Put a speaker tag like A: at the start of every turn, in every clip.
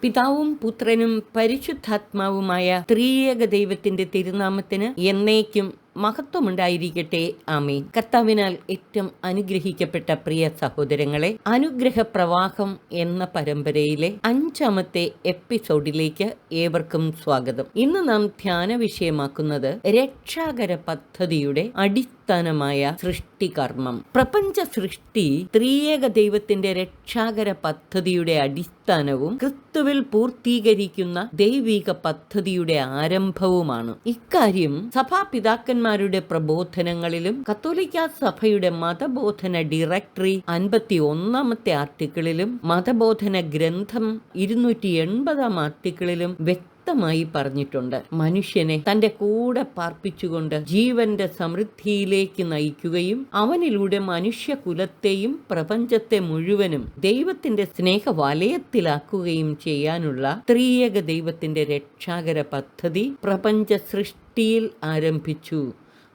A: പിതാവും പുത്രനും പരിശുദ്ധാത്മാവുമായ ത്രിയേക ദൈവത്തിന്റെ തിരുനാമത്തിന് എന്നേക്കും മഹത്വമുണ്ടായിരിക്കട്ടെ. ആമേൻ. കർത്താവിനാൽ ഏറ്റവും അനുഗ്രഹിക്കപ്പെട്ട പ്രിയ സഹോദരങ്ങളെ, അനുഗ്രഹ പ്രവാഹം എന്ന പരമ്പരയിലെ 5ാമത്തെ എപ്പിസോഡിലേക്ക് ഏവർക്കും സ്വാഗതം. ഇന്ന് നാം ധ്യാന വിഷയമാക്കുന്നത് രക്ഷാകര പദ്ധതിയുടെ അടിസ്ഥാനമായ സൃഷ്ടികർമ്മം. പ്രപഞ്ച സൃഷ്ടി ത്രിയേക ദൈവത്തിന്റെ രക്ഷാകര പദ്ധതിയുടെ അടിസ്ഥാനവും ക്രിസ്തുവിൽ പൂർത്തീകരിക്കുന്ന ദൈവിക പദ്ധതിയുടെ ആരംഭവുമാണ്. ഇക്കാര്യം സഭാപിതാക്കന്മാരുടെ പ്രബോധനങ്ങളിലും കത്തോലിക്ക സഭയുടെ മതബോധന ഡയറക്ടറി 51ാമത്തെ ആർട്ടിക്കിളിലും മതബോധന ഗ്രന്ഥം 280 ആർട്ടിക്കിളിലും വ്യക്തമായി പറഞ്ഞിട്ടുണ്ട്. മനുഷ്യനെ തന്റെ കൂടെ പാർപ്പിച്ചുകൊണ്ട് ജീവന്റെ സമൃദ്ധിയിലേക്ക് നയിക്കുകയും അവനിലൂടെ മനുഷ്യകുലത്തെയും പ്രപഞ്ചത്തെ മുഴുവനും ദൈവത്തിന്റെ സ്നേഹവലയത്തിലാക്കുകയും ചെയ്യാനുള്ള ത്രിയേക ദൈവത്തിന്റെ രക്ഷാകര പദ്ധതി പ്രപഞ്ച സൃഷ്ടിയിൽ ആരംഭിച്ചു.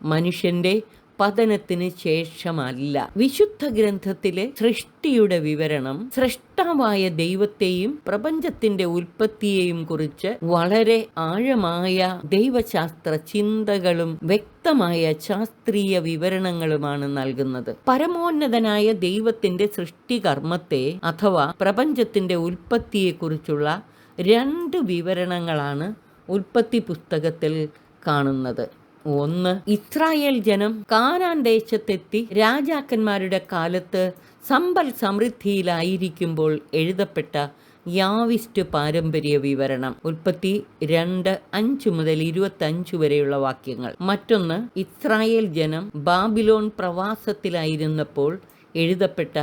A: മനുഷ്യന്റെ പതനത്തിന് ശേഷമല്ല. വിശുദ്ധ ഗ്രന്ഥത്തിലെ സൃഷ്ടിയുടെ വിവരണം സൃഷ്ടാവായ ദൈവത്തെയും പ്രപഞ്ചത്തിന്റെ ഉൽപ്പത്തിയെയും കുറിച്ച് വളരെ ആഴമായ ദൈവശാസ്ത്ര ചിന്തകളും വ്യക്തമായ ശാസ്ത്രീയ വിവരണങ്ങളുമാണ് നൽകുന്നത്. പരമോന്നതനായ ദൈവത്തിന്റെ സൃഷ്ടികർമ്മത്തെ അഥവാ പ്രപഞ്ചത്തിന്റെ ഉൽപ്പത്തിയെക്കുറിച്ചുള്ള 2 വിവരണങ്ങളാണ് ഉൽപ്പത്തി പുസ്തകത്തിൽ കാണുന്നത്. 1. ഇസ്രായേൽ ജനം കാനാൻ ദേശത്തെത്തി രാജാക്കന്മാരുടെ കാലത്ത് സമ്പൽ സമൃദ്ധിയിലായിരിക്കുമ്പോൾ എഴുതപ്പെട്ട യാവിസ്റ്റ് പാരമ്പര്യ വിവരണം. ഉൽപ്പത്തി 2:5 മുതൽ 25 വരെയുള്ള വാക്യങ്ങൾ. മറ്റൊന്ന്, ഇസ്രായേൽ ജനം ബാബിലോൺ പ്രവാസത്തിലായിരുന്നപ്പോൾ എഴുതപ്പെട്ട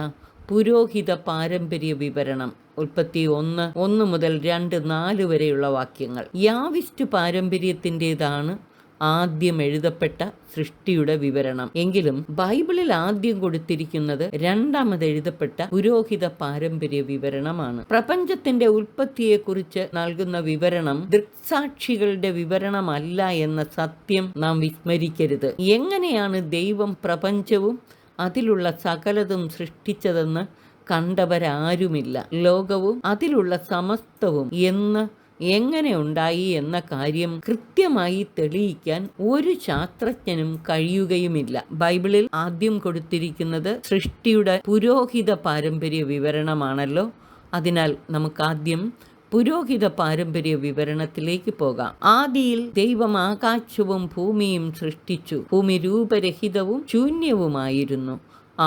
A: പുരോഹിത പാരമ്പര്യ വിവരണം. ഉൽപ്പത്തി 1:1 മുതൽ 2:4 വരെയുള്ള വാക്യങ്ങൾ. യാവിസ്റ്റ് പാരമ്പര്യത്തിൻ്റെതാണ് ആദ്യം എഴുതപ്പെട്ട സൃഷ്ടിയുടെ വിവരണം. എങ്കിലും ബൈബിളിൽ ആദ്യം കൊടുത്തിരിക്കുന്നത് 2ാമത് എഴുതപ്പെട്ട പുരോഹിത പാരമ്പര്യ വിവരണമാണ്. പ്രപഞ്ചത്തിന്റെ ഉൽപ്പത്തിയെക്കുറിച്ച് നൽകുന്ന വിവരണം ദൃക്സാക്ഷികളുടെ വിവരണമല്ല എന്ന സത്യം നാം വിസ്മരിക്കരുത്. എങ്ങനെയാണ് ദൈവം പ്രപഞ്ചവും അതിലുള്ള സകലതും സൃഷ്ടിച്ചതെന്ന് കണ്ടവരാരുമില്ല. ലോകവും അതിലുള്ള സമസ്തവും എങ്ങനെ ഉണ്ടായി എന്ന കാര്യം കൃത്യമായി തെളിയിക്കാൻ ഒരു ശാസ്ത്രജ്ഞനും കഴിയുകയുമില്ല. ബൈബിളിൽ ആദ്യം കൊടുത്തിരിക്കുന്നത് സൃഷ്ടിയുടെ പുരോഹിത പാരമ്പര്യ വിവരണമാണല്ലോ. അതിനാൽ നമുക്കാദ്യം പുരോഹിത പാരമ്പര്യ വിവരണത്തിലേക്ക് പോകാം. ആദിയിൽ ദൈവം ആകാശവും ഭൂമിയും സൃഷ്ടിച്ചു. ഭൂമി രൂപരഹിതവും ശൂന്യവുമായിരുന്നു.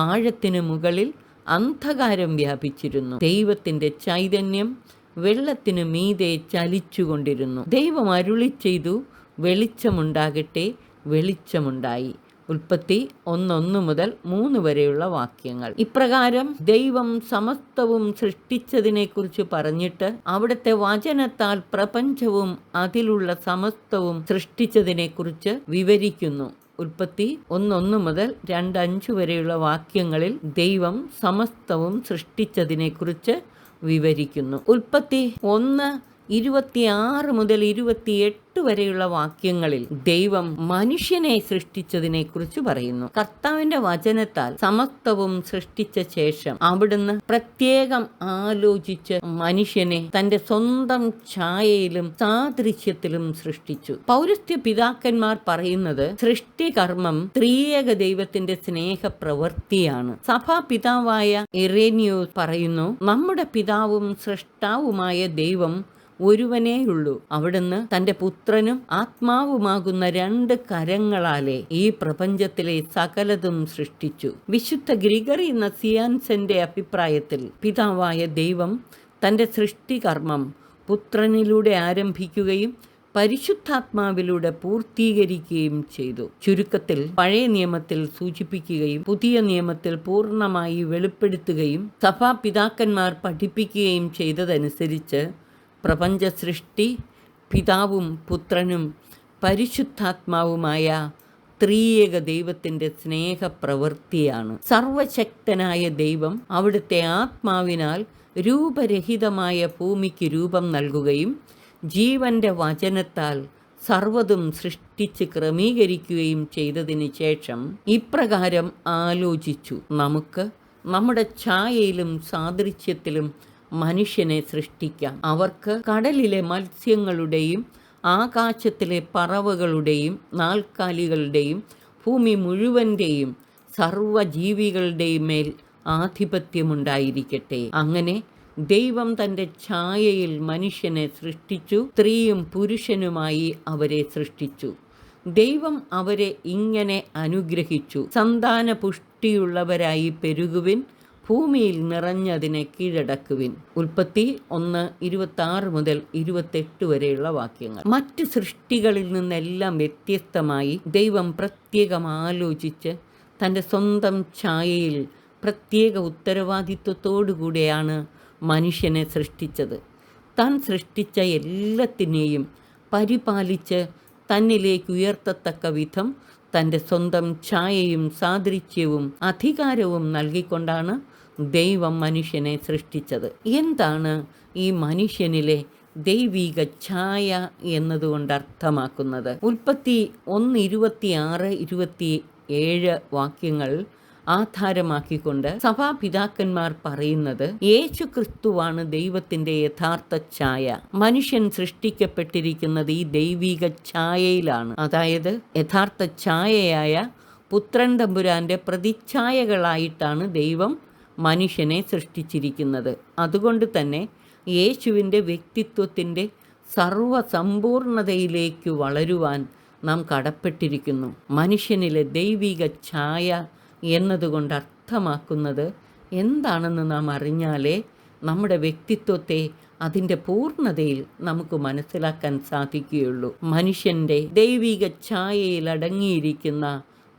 A: ആഴത്തിനു മുകളിൽ അന്ധകാരം വ്യാപിച്ചിരുന്നു. ദൈവത്തിന്റെ ചൈതന്യം വെള്ളത്തിനു മീതെ ചലിച്ചുകൊണ്ടിരുന്നു. ദൈവം അരുളി ചെയ്തു, വെളിച്ചമുണ്ടാകട്ടെ, വെളിച്ചമുണ്ടായി. ഉൽപ്പത്തി 1:1 മുതൽ 3 വരെയുള്ള വാക്യങ്ങൾ. ഇപ്രകാരം ദൈവം സമസ്തവും സൃഷ്ടിച്ചതിനെക്കുറിച്ച് പറഞ്ഞിട്ട് അവിടുത്തെ വചനത്താൽ പ്രപഞ്ചവും അതിലുള്ള സമസ്തവും സൃഷ്ടിച്ചതിനെക്കുറിച്ച് വിവരിക്കുന്നു. ഉൽപ്പത്തി 1:1 മുതൽ 2:5 വരെയുള്ള വാക്യങ്ങളിൽ ദൈവം സമസ്തവും സൃഷ്ടിച്ചതിനെക്കുറിച്ച് വിവരിക്കുന്നു. ഉൽപ്പത്തി 1:26 മുതൽ 28 വരെയുള്ള വാക്യങ്ങളിൽ ദൈവം മനുഷ്യനെ സൃഷ്ടിച്ചതിനെ കുറിച്ച് പറയുന്നു. കർത്താവിന്റെ വചനത്താൽ സമസ്തവും സൃഷ്ടിച്ച ശേഷം അവിടുന്ന് പ്രത്യേകം ആലോചിച്ച് മനുഷ്യനെ തന്റെ സ്വന്തം ഛായയിലും സാദൃശ്യത്തിലും സൃഷ്ടിച്ചു. പൗരസ്ത്യ പിതാക്കന്മാർ പറയുന്നത് സൃഷ്ടികർമ്മം ത്രിയേക ദൈവത്തിന്റെ സ്നേഹപ്രവൃത്തിയാണ്. സഭാ പിതാവായ ഇറേനിയോസ് പറയുന്നു, നമ്മുടെ പിതാവും സൃഷ്ടാവുമായ ദൈവം ഒരുവനേയുള്ളൂ. അവിടുന്ന് തന്റെ പുത്രനും ആത്മാവുമാകുന്ന 2 കരങ്ങളാലെ ഈ പ്രപഞ്ചത്തിലെ സകലതും സൃഷ്ടിച്ചു. വിശുദ്ധ ഗ്രിഗറി നസിയാൻസന്റെ അഭിപ്രായത്തിൽ പിതാവായ ദൈവം തന്റെ സൃഷ്ടികർമ്മം പുത്രനിലൂടെ ആരംഭിക്കുകയും പരിശുദ്ധാത്മാവിലൂടെ പൂർത്തീകരിക്കുകയും ചെയ്തു. ചുരുക്കത്തിൽ പഴയ നിയമത്തിൽ സൂചിപ്പിക്കുകയും പുതിയ നിയമത്തിൽ പൂർണ്ണമായി വെളിപ്പെടുത്തുകയും സഭാപിതാക്കന്മാർ പഠിപ്പിക്കുകയും ചെയ്തതനുസരിച്ച് പ്രപഞ്ച സൃഷ്ടി പിതാവും പുത്രനും പരിശുദ്ധാത്മാവുമായ ത്രിയേക ദൈവത്തിന്റെ സ്നേഹപ്രവൃത്തിയാണ്. സർവശക്തനായ ദൈവം അവിടുത്തെ ആത്മാവിനാൽ രൂപരഹിതമായ ഭൂമിക്ക് രൂപം നൽകുകയും ജീവന്റെ വചനത്താൽ സർവ്വതും സൃഷ്ടിച്ച് ക്രമീകരിക്കുകയും ചെയ്തതിന് ശേഷം ഇപ്രകാരം ആലോചിച്ചു, നമുക്ക് നമ്മുടെ ഛായയിലും സാദൃശ്യത്തിലും മനുഷ്യനെ സൃഷ്ടിക്കാം. അവർക്ക് കടലിലെ മത്സ്യങ്ങളുടെയും ആകാശത്തിലെ പറവകളുടെയും നാൽക്കാലികളുടെയും ഭൂമി മുഴുവൻ്റെയും സർവ്വജീവികളുടെയും മേൽ ആധിപത്യമുണ്ടായിരിക്കട്ടെ. അങ്ങനെ ദൈവം തൻ്റെ ഛായയിൽ മനുഷ്യനെ സൃഷ്ടിച്ചു, സ്ത്രീയും പുരുഷനുമായി അവരെ സൃഷ്ടിച്ചു. ദൈവം അവരെ ഇങ്ങനെ അനുഗ്രഹിച്ചു: സന്താന പുഷ്ടിയുള്ളവരായി പെരുകുവിൻ, ഭൂമിയിൽ നിറഞ്ഞതിനെ കീഴടക്കുവിൻ. ഉൽപ്പത്തി 1:26 മുതൽ 28 വരെയുള്ള വാക്യങ്ങൾ. മറ്റ് സൃഷ്ടികളിൽ നിന്നെല്ലാം വ്യത്യസ്തമായി ദൈവം പ്രത്യേകം ആലോചിച്ച് തൻ്റെ സ്വന്തം ഛായയിൽ പ്രത്യേക ഉത്തരവാദിത്വത്തോടുകൂടിയാണ് മനുഷ്യനെ സൃഷ്ടിച്ചത്. താൻ സൃഷ്ടിച്ച എല്ലാത്തിനെയും പരിപാലിച്ച് തന്നിലേക്ക് ഉയർത്തത്തക്ക വിധം തൻ്റെ സ്വന്തം ഛായയും സാദൃശ്യവും അധികാരവും നൽകിക്കൊണ്ടാണ് ദൈവം മനുഷ്യനെ സൃഷ്ടിച്ചത്. എന്താണ് ഈ മനുഷ്യനിലെ ദൈവിക ഛായ എന്നതുകൊണ്ട് അർത്ഥമാക്കുന്നത്? ഉൽപ്പത്തി 1:26-27 വാക്യങ്ങൾ ആധാരമാക്കിക്കൊണ്ട് സഭാപിതാക്കന്മാർ പറയുന്നത്, യേശു ക്രിസ്തുവാണ് ദൈവത്തിൻ്റെ യഥാർത്ഥ ഛായ. മനുഷ്യൻ സൃഷ്ടിക്കപ്പെട്ടിരിക്കുന്നത് ഈ ദൈവിക ഛായയിലാണ്. അതായത് യഥാർത്ഥ ഛായയായ പുത്രൻ തമ്പുരാൻ്റെ പ്രതിച്ഛായകളായിട്ടാണ് ദൈവം മനുഷ്യനെ സൃഷ്ടിച്ചിരിക്കുന്നത്. അതുകൊണ്ട് തന്നെ യേശുവിൻ്റെ വ്യക്തിത്വത്തിൻ്റെ സർവസമ്പൂർണതയിലേക്ക് വളരുവാൻ നാം കടപ്പെട്ടിരിക്കുന്നു. മനുഷ്യനിലെ ദൈവിക ഛായ എന്നതുകൊണ്ട് അർത്ഥമാക്കുന്നത് എന്താണെന്ന് നാം അറിഞ്ഞാലേ നമ്മുടെ വ്യക്തിത്വത്തെ അതിൻ്റെ പൂർണ്ണതയിൽ നമുക്ക് മനസ്സിലാക്കാൻ സാധിക്കുകയുള്ളൂ. മനുഷ്യൻ്റെ ദൈവിക ഛായയിൽ അടങ്ങിയിരിക്കുന്ന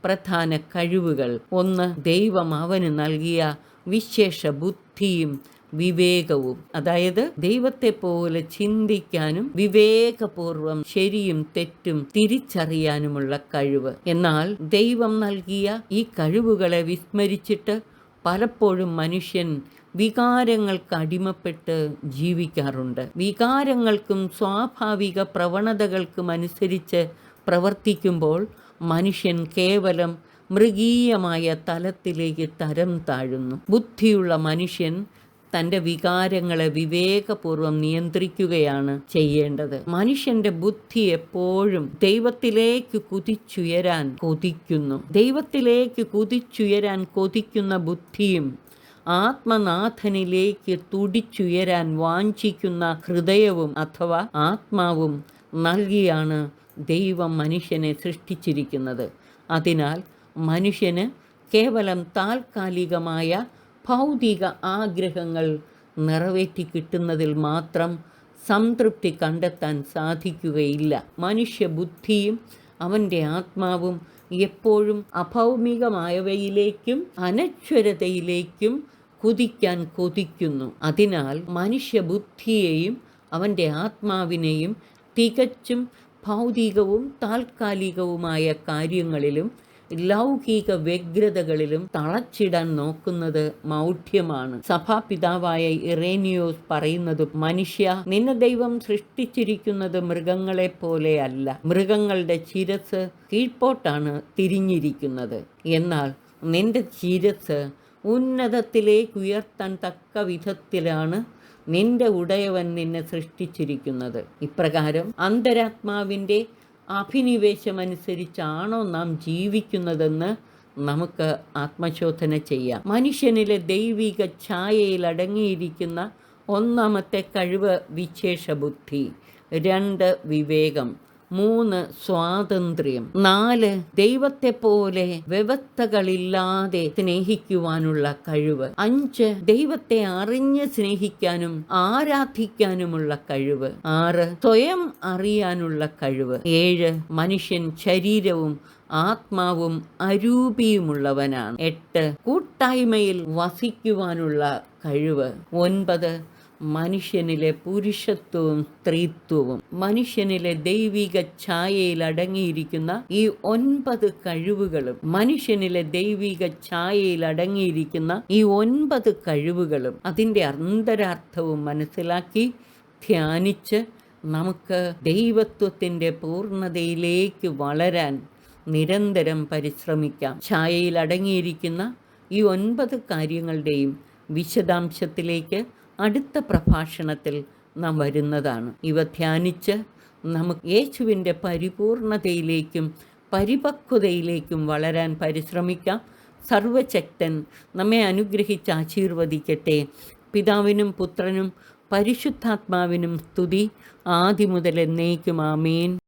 A: പ്രധാന കഴിവുകൾ: 1, ദൈവം അവന് നൽകിയ വിശേഷ ബുദ്ധിയും വിവേകവും. അതായത് ദൈവത്തെ പോലെ ചിന്തിക്കാനും വിവേകപൂർവം ശരിയും തെറ്റും തിരിച്ചറിയാനുമുള്ള കഴിവ്. എന്നാൽ ദൈവം നൽകിയ ഈ കഴിവുകളെ വിസ്മരിച്ചിട്ട് പലപ്പോഴും മനുഷ്യൻ വികാരങ്ങൾക്ക് അടിമപ്പെട്ട് ജീവിക്കാറുണ്ട്. വികാരങ്ങൾക്കും സ്വാഭാവിക പ്രവണതകൾക്കും അനുസരിച്ച് പ്രവർത്തിക്കുമ്പോൾ മനുഷ്യൻ കേവലം മൃഗീയമായ തലത്തിലേക്ക് തരം താഴുന്നു. ബുദ്ധിയുള്ള മനുഷ്യൻ തൻ്റെ വികാരങ്ങളെ വിവേകപൂർവം നിയന്ത്രിക്കുകയാണ് ചെയ്യേണ്ടത്. മനുഷ്യൻ്റെ ബുദ്ധി എപ്പോഴും ദൈവത്തിലേക്ക് കുതിച്ചുയരാൻ കൊതിക്കുന്നു. ദൈവത്തിലേക്ക് കുതിച്ചുയരാൻ കൊതിക്കുന്ന ബുദ്ധിയും ആത്മനാഥനിലേക്ക് തുടിച്ചുയരാൻ വാഞ്ചിക്കുന്ന ഹൃദയവും അഥവാ ആത്മാവും നൽകിയാണ് ദൈവം മനുഷ്യനെ സൃഷ്ടിച്ചിരിക്കുന്നത്. അതിനാൽ മനുഷ്യന് കേവലം താൽക്കാലികമായ ഭൗതിക ആഗ്രഹങ്ങൾ നിറവേറ്റി കിട്ടുന്നതിൽ മാത്രം സംതൃപ്തി കണ്ടെത്താൻ സാധിക്കുകയില്ല. മനുഷ്യബുദ്ധിയും അവൻ്റെ ആത്മാവും എപ്പോഴും അഭൗമികമായവയിലേക്കും അനശ്വരതയിലേക്കും കുതിക്കാൻ കൊതിക്കുന്നു. അതിനാൽ മനുഷ്യബുദ്ധിയെയും അവൻ്റെ ആത്മാവിനെയും തികച്ചും ഭൗതികവും താൽക്കാലികവുമായ കാര്യങ്ങളിലും ലൗകിക വ്യഗ്രതകളിലും തളച്ചിടാൻ നോക്കുന്നത് മൗഢ്യമാണ്. സഭാപിതാവായ ഇറേനിയോസ് പറയുന്നതും, മനുഷ്യ, നിന്നെ ദൈവം സൃഷ്ടിച്ചിരിക്കുന്നത് മൃഗങ്ങളെ പോലെയല്ല. മൃഗങ്ങളുടെ ശിരസ് കീഴ്പോട്ടാണ് തിരിഞ്ഞിരിക്കുന്നത്. എന്നാൽ നിന്റെ ശിരസ് ഉന്നതത്തിലേക്ക് ഉയർത്താൻ തക്ക വിധത്തിലാണ് നിന്റെ ഉടയവൻ നിന്നെ സൃഷ്ടിച്ചിരിക്കുന്നത്. ഇപ്രകാരം അന്തരാത്മാവിൻ്റെ അഭിനിവേശമനുസരിച്ചാണോ നാം ജീവിക്കുന്നതെന്ന് നമുക്ക് ആത്മശോധന ചെയ്യാം. മനുഷ്യനിലെ ദൈവിക ഛായയിൽ അടങ്ങിയിരിക്കുന്ന ഒന്നാമത്തെ കഴിവ് വിശേഷബുദ്ധി, 2 വിവേകം, 3 സ്വാതന്ത്ര്യം, 4 ദൈവത്തെ പോലെ വ്യവസ്ഥകളില്ലാതെ സ്നേഹിക്കുവാനുള്ള കഴിവ്, 5 ദൈവത്തെ അറിഞ്ഞ് സ്നേഹിക്കാനും ആരാധിക്കാനുമുള്ള കഴിവ്, 6 സ്വയം അറിയാനുള്ള കഴിവ്, 7 മനുഷ്യൻ ശരീരവും ആത്മാവും അരൂപിയുമുള്ളവനാണ്, 8 കൂട്ടായ്മയിൽ വസിക്കുവാനുള്ള കഴിവ്, 9 മനുഷ്യനിലെ പുരുഷത്വവും സ്ത്രീത്വവും. മനുഷ്യനിലെ ദൈവിക ഛായയിൽ അടങ്ങിയിരിക്കുന്ന ഈ 9 കഴിവുകളും അതിൻ്റെ അന്തരാർത്ഥവും മനസ്സിലാക്കി ധ്യാനിച്ച് നമുക്ക് ദൈവത്വത്തിൻ്റെ പൂർണ്ണതയിലേക്ക് വളരാൻ നിരന്തരം പരിശ്രമിക്കാം. ഛായയിൽ അടങ്ങിയിരിക്കുന്ന ഈ 9 കാര്യങ്ങളുടെയും വിശദാംശത്തിലേക്ക് അടുത്ത പ്രഭാഷണത്തിൽ നാം വരുന്നതാണ്. ഇവ ധ്യാനിച്ച് നമുക്ക് യേശുവിൻ്റെ പരിപൂർണതയിലേക്കും പരിപക്വതയിലേക്കും വളരാൻ പരിശ്രമിക്കാം. സർവശക്തൻ നമ്മെ അനുഗ്രഹിച്ച് ആശീർവദിക്കട്ടെ. പിതാവിനും പുത്രനും പരിശുദ്ധാത്മാവിനും സ്തുതി, ആദിമുതൽ എന്നേക്കും. ആമേൻ.